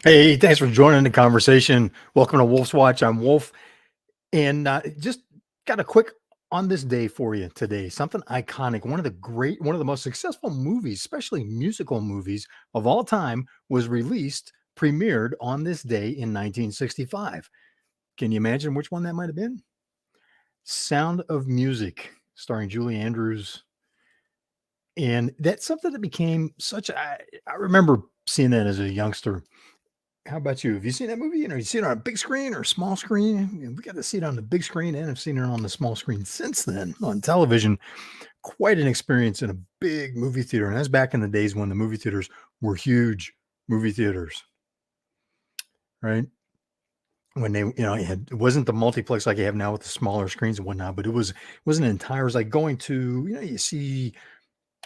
Hey, thanks for joining the conversation. Welcome to Wolf's Watch. I'm Wolf, and just got a quick on this day for you today. Something iconic. One of the most successful movies, especially musical movies of all time, was premiered on this day in 1965. Can you imagine which one that might have been? Sound of Music, starring Julie Andrews. And that's something that became such a, I remember seeing that as a youngster. How about you? Have you seen that movie? You seen it on a big screen or small screen? We got to see it on the big screen, and I've seen it on the small screen since then on television. Quite an experience in a big movie theater. And that's back in the days when the movie theaters were huge movie theaters, right? When it wasn't the multiplex like you have now with the smaller screens and whatnot, but it was an entire, it was like going to, you see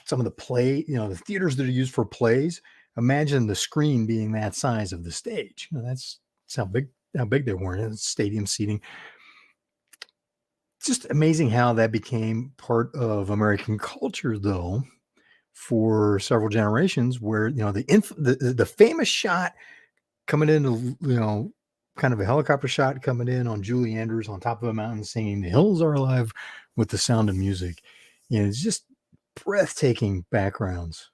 some of the theaters that are used for plays. Imagine the screen being that size of the stage. That's how big they were in stadium seating. Just amazing how that became part of American culture, though, for several generations. Where the famous shot coming in, kind of a helicopter shot coming in on Julie Andrews on top of a mountain singing "The Hills Are Alive" with The Sound of Music. It's just breathtaking backgrounds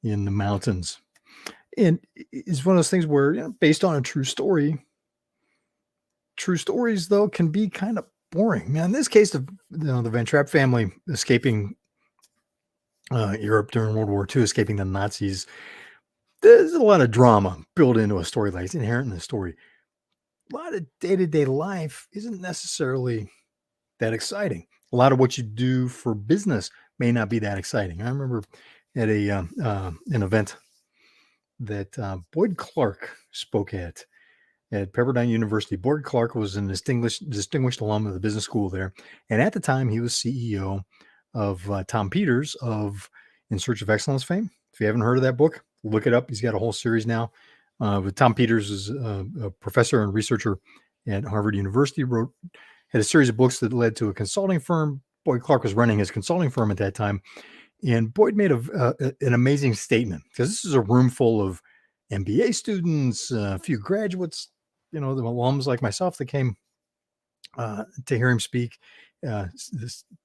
in the mountains. And it's one of those things where, based on a true stories though can be kind of boring. Now, in this case, the Van Trapp family escaping Europe during World War II, escaping the Nazis. There's a lot of drama built into a story, like it's inherent in the story. A lot of day-to-day life isn't necessarily that exciting. A lot of what you do for business may not be that exciting. I remember at an event that Boyd Clark spoke at Pepperdine University. Boyd Clark was an distinguished alum of the business school there, and at the time he was CEO of Tom Peters of In Search of Excellence fame. If you haven't heard of that book, look it up. He's got a whole series now. But Tom Peters is a professor and researcher at Harvard University. Had a series of books that led to a consulting firm. Boyd Clark was running his consulting firm at that time. And Boyd made an amazing statement, because this is a room full of MBA students, a few graduates, the alums like myself that came to hear him speak,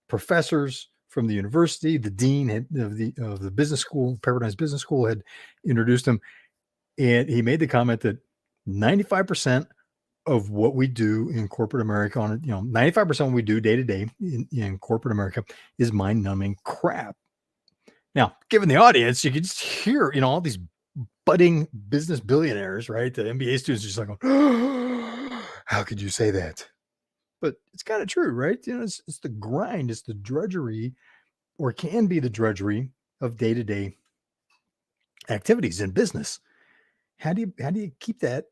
professors from the university. The dean of the business school, Pepperdine's business school, had introduced him. And he made the comment that 95% of what we do in corporate America 95% of what we do day to day in corporate America is mind numbing crap. Now, given the audience, you could just hear, all these budding business billionaires, right? The MBA students are just like, how could you say that? But it's kind of true, right? It's the grind, it's the drudgery, or can be the drudgery of day-to-day activities in business. How do you keep that,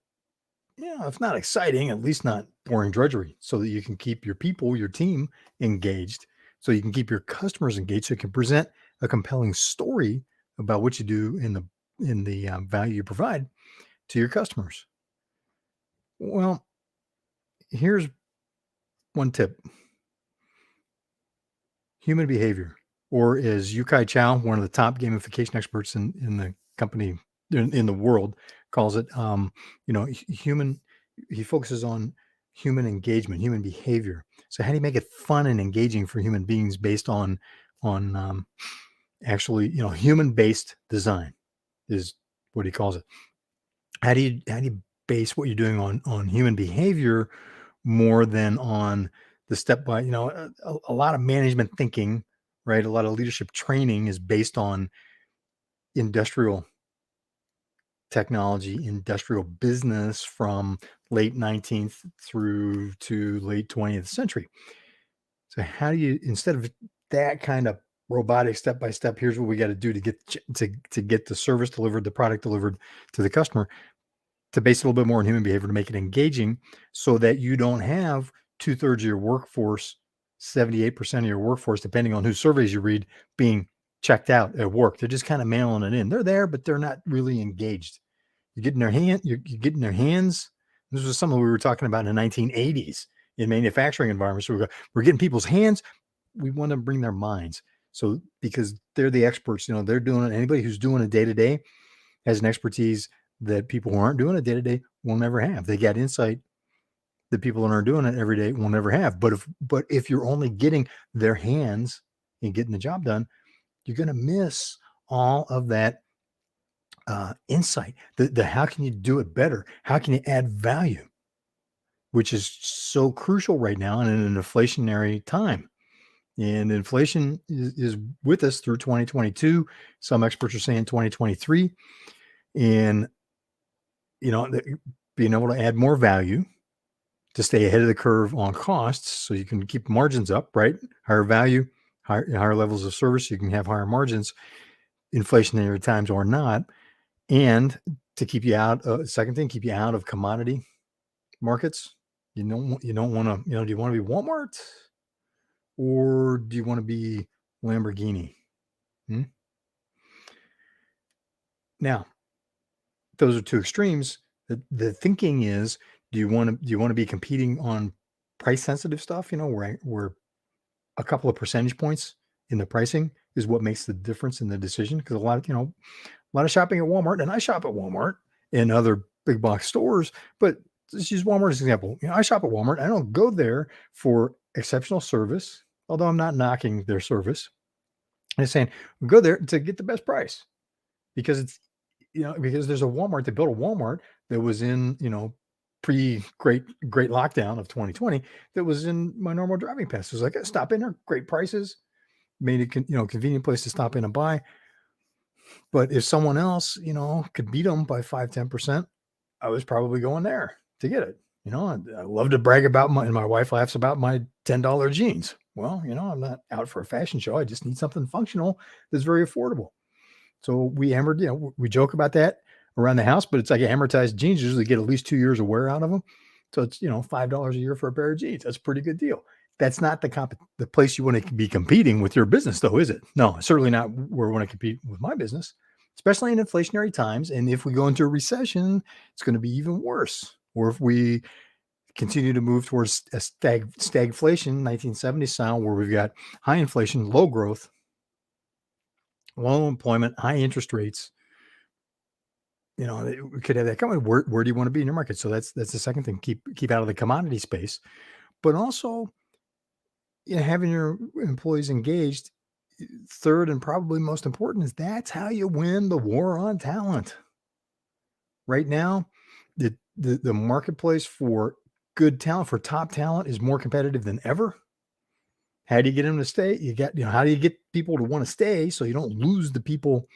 if not exciting, at least not boring drudgery, so that you can keep your people, your team engaged, so you can keep your customers engaged, so you can present a compelling story about what you do in the value you provide to your customers. Well, here's one tip: human behavior, or as Yukai Chao, one of the top gamification experts in the company in the world, calls it, human. He focuses on human engagement, human behavior. So how do you make it fun and engaging for human beings based on actually, human-based design is what he calls it. How do you base what you're doing on human behavior more than on the step by, a lot of management thinking, right? A lot of leadership training is based on industrial technology, industrial business from late 19th through to late 20th century. So how do you, instead of that kind of robotic step by step, here's what we got to do to get the service delivered, the product delivered to the customer, to base it a little bit more on human behavior, to make it engaging, so that you don't have 2/3 of your workforce, 78% of your workforce, depending on whose surveys you read, being checked out at work. They're just kind of mailing it in. They're there, but they're not really engaged. You get in their hand, you get in their hands. This was something we were talking about in the 1980s in manufacturing environments. So we're getting people's hands. We want to bring their minds. So because they're the experts, they're doing it. Anybody who's doing it day to day has an expertise that people who aren't doing it day to day will never have. They got insight that people that aren't doing it every day will never have. But if you're only getting their hands and getting the job done, you're going to miss all of that insight. The how can you do it better? How can you add value? Which is so crucial right now in an inflationary time. And inflation is with us through 2022. Some experts are saying 2023. And, being able to add more value to stay ahead of the curve on costs so you can keep margins up, right? Higher value, higher levels of service, you can have higher margins, inflationary times or not. And to keep you out, second thing, keep you out of commodity markets. You don't want to, do you want to be Walmart or do you want to be Lamborghini? Now, those are two extremes. The thinking is, do you want to be competing on price sensitive stuff, where a couple of percentage points in the pricing is what makes the difference in the decision? Because a lot of shopping at Walmart, and I shop at Walmart and other big box stores, but let's use Walmart as an example. I shop at Walmart. I don't go there for exceptional service, although I'm not knocking their service. I'm saying we go there to get the best price because because there's a Walmart. They built a Walmart that was in, pre-great lockdown of 2020 that was in my normal driving path. So it was like, stop in there, great prices, made it convenient place to stop in and buy. But if someone else, could beat them by 5-10%, I was probably going there to get it. I love to brag about and my wife laughs about my $10 jeans. Well, I'm not out for a fashion show. I just need something functional that's very affordable. So we hammered, we joke about that around the house, but it's like amortized jeans usually get at least 2 years of wear out of them. So it's, $5 a year for a pair of jeans. That's a pretty good deal. That's not the place you want to be competing with your business, though, is it? No, certainly not where I want to compete with my business, especially in inflationary times. And if we go into a recession, it's going to be even worse. Or if we continue to move towards a stagflation, 1970s style, where we've got high inflation, low growth, low employment, high interest rates, we could have that coming. Where do you want to be in your market? So that's the second thing. Keep out of the commodity space, but also, having your employees engaged. Third, and probably most important, is that's how you win the war on talent. Right now, the marketplace for good talent, for top talent, is more competitive than ever. How do you get them to stay? How do you get people to want to stay so you don't lose the people?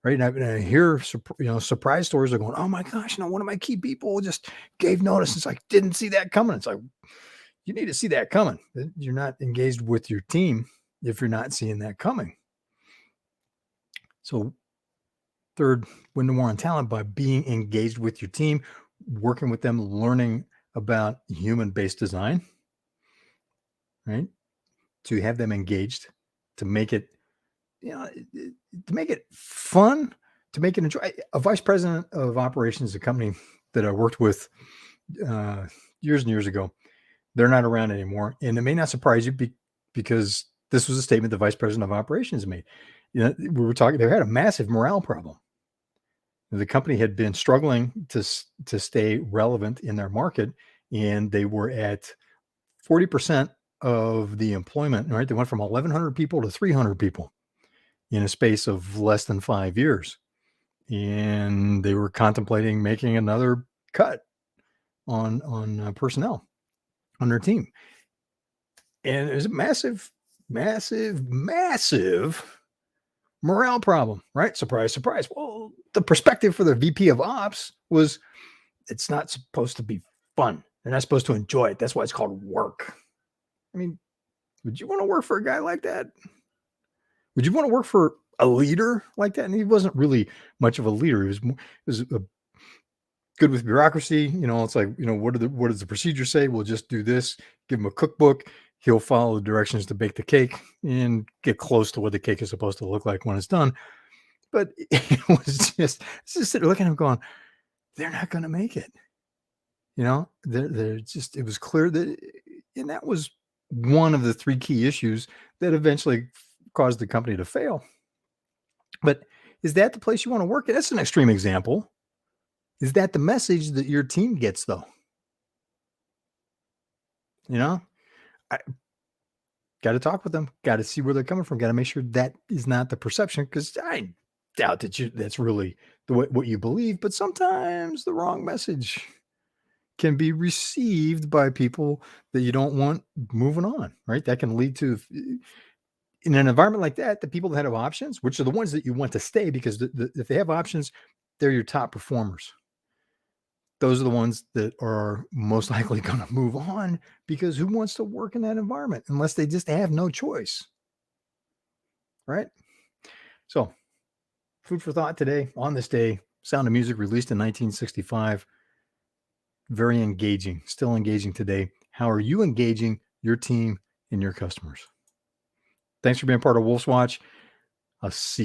Right. And I hear, surprise stories are going, oh my gosh, one of my key people just gave notice. It's like, didn't see that coming. It's like, you need to see that coming. You're not engaged with your team if you're not seeing that coming. So third, win the war on talent by being engaged with your team, working with them, learning about human-based design, right? To have them engaged, to make it, fun, to make it enjoy. A vice president of operations, a company that I worked with years and years ago, they're not around anymore. And it may not surprise you because this was a statement the vice president of operations made. We were talking, they had a massive morale problem. The company had been struggling to stay relevant in their market, and they were at 40% of the employment, right? They went from 1,100 people to 300 people in a space of less than 5 years. And they were contemplating making another cut on personnel on their team. And it was a massive morale problem, right? Surprise, surprise. Well, the perspective for the VP of ops was, it's not supposed to be fun. They're not supposed to enjoy it. That's why it's called work. I mean, would you want to work for a guy like that? Would you want to work for a leader like that? And he wasn't really much of a leader. He was good with bureaucracy. It's like, what does the procedure say? We'll just do this. Give him a cookbook. He'll follow the directions to bake the cake and get close to what the cake is supposed to look like when it's done. But it was just sitting looking at him going, they're not going to make it. They're just, it was clear that, and that was one of the three key issues that eventually caused the company to fail. But is that the place you want to work? That's an extreme example. Is that the message that your team gets though? You know? I gotta talk with them, gotta see where they're coming from, gotta make sure that is not the perception, because I doubt that that's really the way what you believe, but sometimes the wrong message can be received by people that you don't want moving on, right? That can lead to in an environment like that, the people that have options, which are the ones that you want to stay because if they have options, they're your top performers. Those are the ones that are most likely going to move on because who wants to work in that environment unless they just have no choice, right? So, food for thought today on this day. Sound of Music released in 1965. Very engaging, still engaging today. How are you engaging your team and your customers? Thanks for being part of Wolf's Watch. I'll see you